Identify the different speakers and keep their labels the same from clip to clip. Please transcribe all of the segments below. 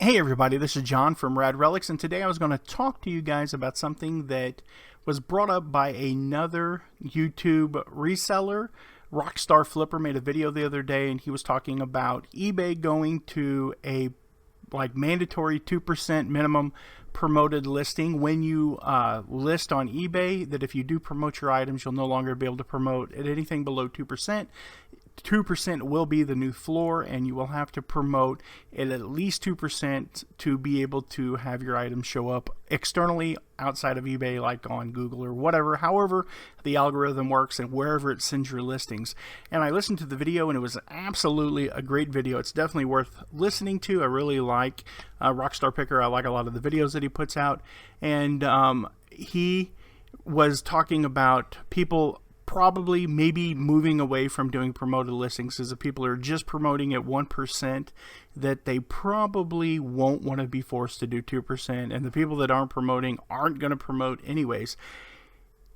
Speaker 1: Hey everybody, this is John from Rad Relics, and today I was going to talk to you guys about something that was brought up by another YouTube reseller. Rockstar Flipper made a video the other day, and he was talking about eBay going to a mandatory 2% minimum promoted listing when you list on eBay, that if you do promote your items, you'll no longer be able to promote at anything below 2%. 2% will be the new floor, and you will have to promote at least 2% to be able to have your items show up externally outside of eBay, like on Google or whatever, however the algorithm works and wherever it sends your listings. And I listened to the video, and it was absolutely a great video. It's definitely worth listening to. I really like Rockstar Picker. I like a lot of the videos that he puts out, and he was talking about people probably maybe moving away from doing promoted listings, because if people are just promoting at 1%, that they probably won't want to be forced to do 2%, and the people that aren't promoting aren't going to promote anyways.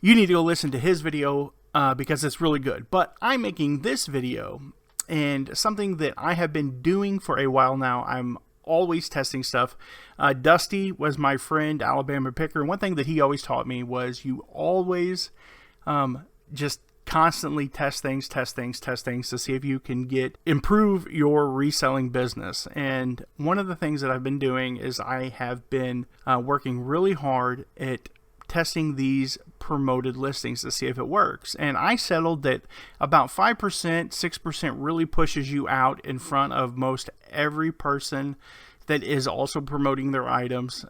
Speaker 1: You need to go listen to his video because it's really good. But I'm making this video, and something that I have been doing for a while now. I'm always testing stuff. Dusty was my friend, Alabama Picker, and one thing that he always taught me was you always just constantly test things to see if you can improve your reselling business. And one of the things that I've been doing is I have been working really hard at testing these promoted listings to see if it works. And I settled that about 5%, 6% really pushes you out in front of most every person that is also promoting their items.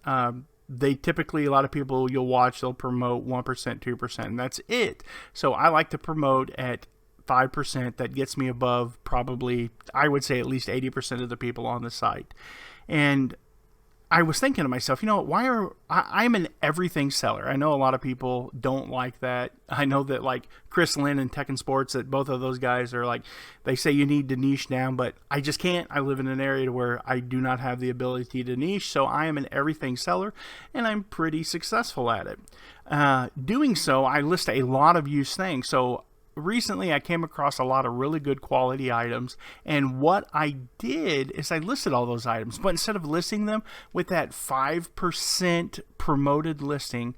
Speaker 1: They typically, a lot of people you'll watch, they'll promote 1%, 2%, and that's it. So I like to promote at 5%. That gets me above probably, I would say, at least 80% of the people on the site. And I was thinking to myself, I'm an everything seller. I know a lot of people don't like that. I know that like Chris Lynn and Tekken Sports, that both of those guys are like, they say you need to niche down, but I just can't. I live in an area where I do not have the ability to niche, so I am an everything seller, and I'm pretty successful at it. Doing so, I list a lot of used things. So recently I came across a lot of really good quality items, and what I did is I listed all those items, but instead of listing them with that 5% promoted listing,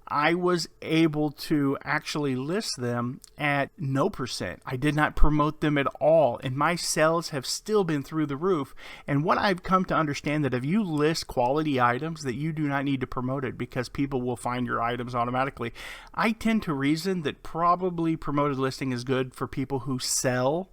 Speaker 1: I was able to actually list them at no percent. I did not promote them at all, and my sales have still been through the roof. And what I've come to understand, that if you list quality items, that you do not need to promote it, because people will find your items automatically. I tend to reason that probably promoted listing is good for people who sell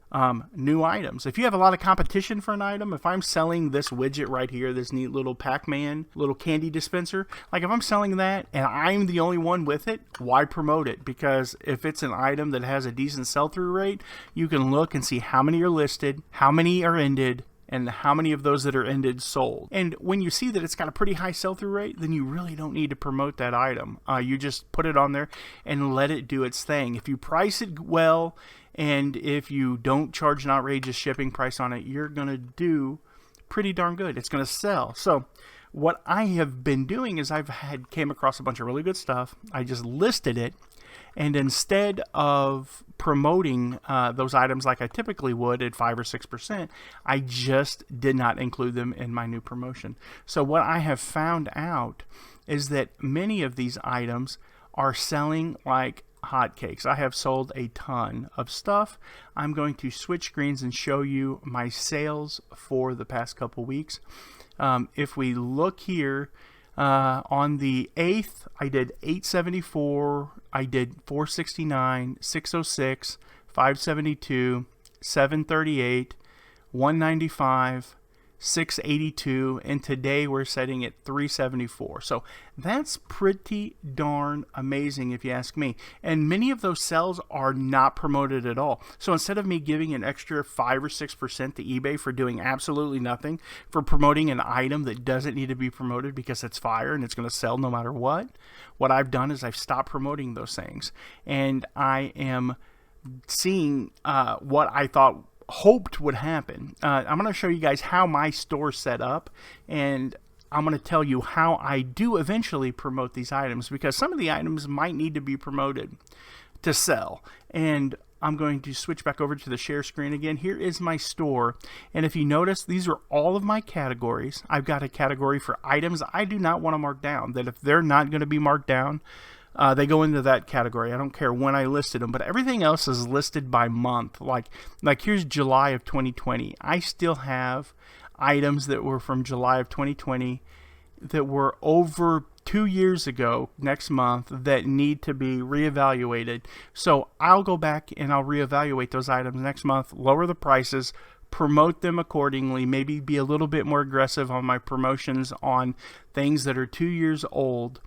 Speaker 1: new items. If you have a lot of competition for an item, if I'm selling this widget right here, this neat little Pac-Man little candy dispenser, like if I'm selling that and I'm the only one with it, why promote it? Because if it's an item that has a decent sell-through rate, you can look and see how many are listed, how many are ended, and how many of those that are ended sold. And when you see that it's got a pretty high sell-through rate, then you really don't need to promote that item. You just put it on there and let it do its thing. If you price it well, and if you don't charge an outrageous shipping price on it, you're going to do pretty darn good. It's going to sell. So what I have been doing is came across a bunch of really good stuff. I just listed it, and instead of promoting those items like I typically would at 5 or 6%, I just did not include them in my new promotion. So what I have found out is that many of these items are selling like hotcakes. I have sold a ton of stuff. I'm going to switch screens and show you my sales for the past couple weeks. If we look here, on the 8th, I did 874, I did 469, 606, 572, 738, 195, 682, and today we're setting at 374. So that's pretty darn amazing if you ask me. And many of those sales are not promoted at all. So instead of me giving an extra 5 or 6% to eBay for doing absolutely nothing, for promoting an item that doesn't need to be promoted because it's fire and it's going to sell no matter what I've done is I've stopped promoting those things. And I am seeing what I hoped would happen. I'm going to show you guys how my store's set up, and I'm going to tell you how I do eventually promote these items, because some of the items might need to be promoted to sell. And I'm going to switch back over to the share screen again. Here is my store. And if you notice, these are all of my categories. I've got a category for items I do not want to mark down, that if they're not going to be marked down, they go into that category. I don't care when I listed them, but everything else is listed by month. Like here's July of 2020. I still have items that were from July of 2020 that were over 2 years ago next month that need to be reevaluated. So I'll go back and I'll reevaluate those items next month, lower the prices, promote them accordingly, maybe be a little bit more aggressive on my promotions on things that are 2 years old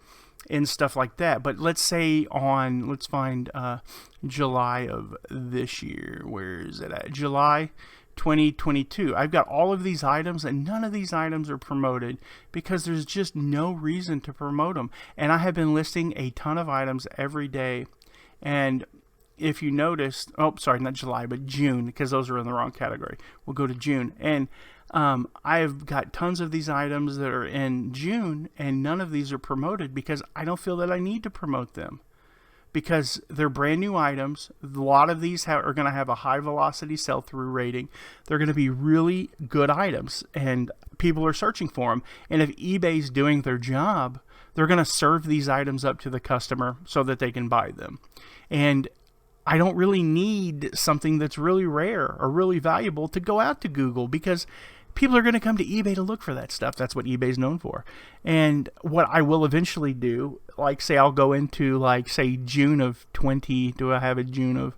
Speaker 1: and stuff like that. But let's say let's find July of this year. Where is it at? July 2022. I've got all of these items, and none of these items are promoted because there's just no reason to promote them. And I have been listing a ton of items every day. And if you noticed, oh, sorry, not July, but June, because those are in the wrong category. We'll go to June. And I've got tons of these items that are in June, and none of these are promoted because I don't feel that I need to promote them, because they're brand new items. A lot of these are going to have a high velocity sell-through rating. They're going to be really good items, and people are searching for them. And if eBay's doing their job, they're going to serve these items up to the customer so that they can buy them. And I don't really need something that's really rare or really valuable to go out to Google, because people are going to come to eBay to look for that stuff. That's what eBay's known for. And what I will eventually do, like say I'll go into like say June of 20, do I have a June of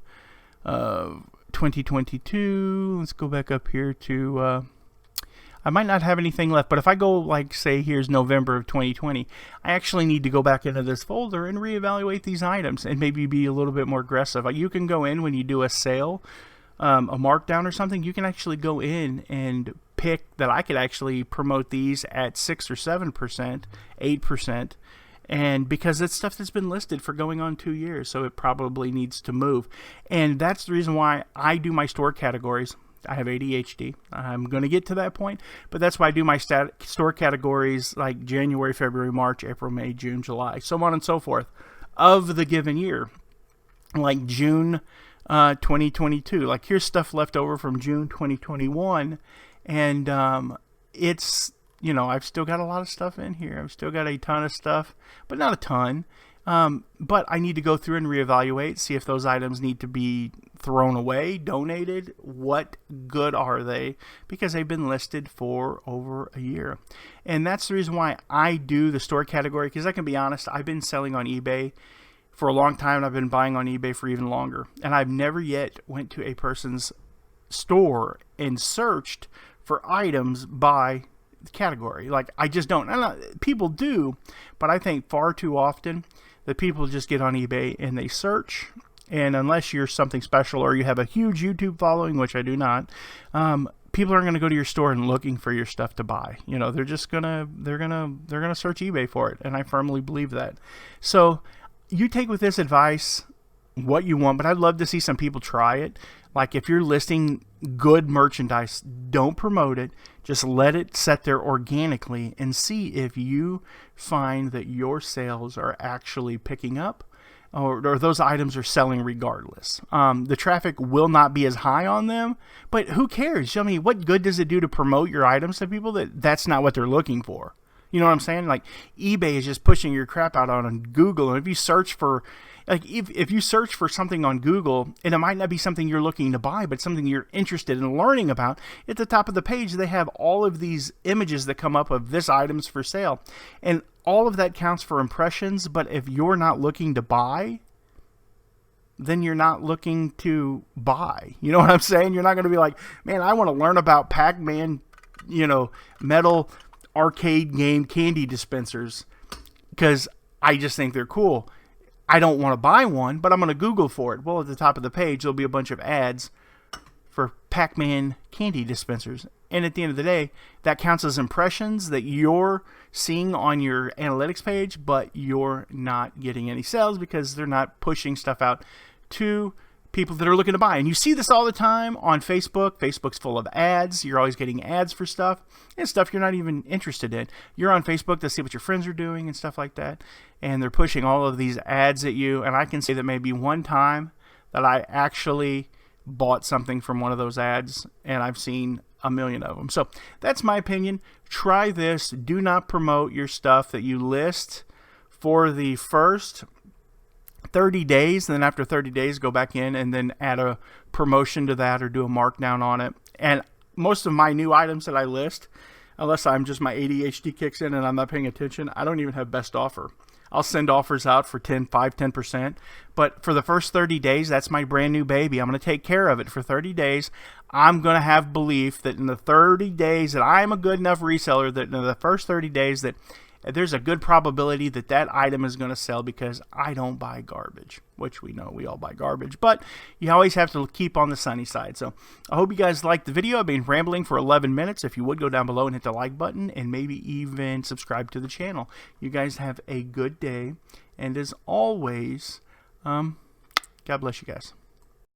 Speaker 1: 2022? Let's go back up here to, I might not have anything left, but if I go like say here's November of 2020, I actually need to go back into this folder and reevaluate these items and maybe be a little bit more aggressive. You can go in when you do a sale, a markdown or something, you can actually go in and pick that I could actually promote these at 6 or 7%, 8%, and because it's stuff that's been listed for going on 2 years, so it probably needs to move. And that's the reason why I do my store categories. I have ADHD. I'm going to get to that point, but that's why I do my store categories like January, February, March, April, May, June, July, so on and so forth, of the given year. Like June 2022, like here's stuff left over from June 2021, and it's, you know, I've still got a lot of stuff in here. I've still got a ton of stuff, but not a ton. But I need to go through and reevaluate, see if those items need to be thrown away, donated, what good are they, because they've been listed for over a year. And that's the reason why I do the store category, because I can be honest, I've been selling on eBay for a long time, and I've been buying on eBay for even longer. And I've never yet went to a person's store and searched for items by category. Like, I just don't. People do, but I think far too often that people just get on eBay and they search, and unless you're something special or you have a huge YouTube following, which I do not, people aren't going to go to your store and looking for your stuff to buy. You know, they're just gonna search eBay for it, and I firmly believe that. So you take with this advice what you want, but I'd love to see some people try it. Like, if you're listing good merchandise, don't promote it. Just let it sit there organically and see if you find that your sales are actually picking up, or those items are selling regardless. The traffic will not be as high on them, but who cares? I mean, what good does it do to promote your items to people that's not what they're looking for? You know what I'm saying? Like, eBay is just pushing your crap out on Google, and if you search for, like, if you search for something on Google, and it might not be something you're looking to buy, but something you're interested in learning about, at the top of the page, they have all of these images that come up of this item's for sale. And all of that counts for impressions, but if you're not looking to buy, then you're not looking to buy. You know what I'm saying? You're not going to be like, man, I want to learn about Pac-Man, you know, metal arcade game candy dispensers because I just think they're cool. I don't want to buy one, but I'm going to Google for it. Well, at the top of the page, there'll be a bunch of ads for Pac-Man candy dispensers. And at the end of the day, that counts as impressions that you're seeing on your analytics page, but you're not getting any sales because they're not pushing stuff out to people that are looking to buy. And you see this all the time on Facebook. Facebook's full of ads. You're always getting ads for stuff and stuff you're not even interested in. You're on Facebook to see what your friends are doing and stuff like that, and they're pushing all of these ads at you. And I can say that maybe one time that I actually bought something from one of those ads, and I've seen a million of them. So that's my opinion. Try this. Do not promote your stuff that you list for the first 30 days, and then after 30 days go back in and then add a promotion to that or do a markdown on it. And most of my new items that I list, unless I'm just my ADHD kicks in and I'm not paying attention, I don't even have best offer. I'll send offers out for 10%. But for the first 30 days, that's my brand new baby. I'm going to take care of it for 30 days. I'm going to have belief that in the 30 days that I'm a good enough reseller that in the first 30 days that there's a good probability that that item is going to sell, because I don't buy garbage, which we know we all buy garbage, but you always have to keep on the sunny side. So I hope you guys liked the video. I've been rambling for 11 minutes. If you would go down below and hit the like button and maybe even subscribe to the channel. You guys have a good day. And as always, God bless you guys.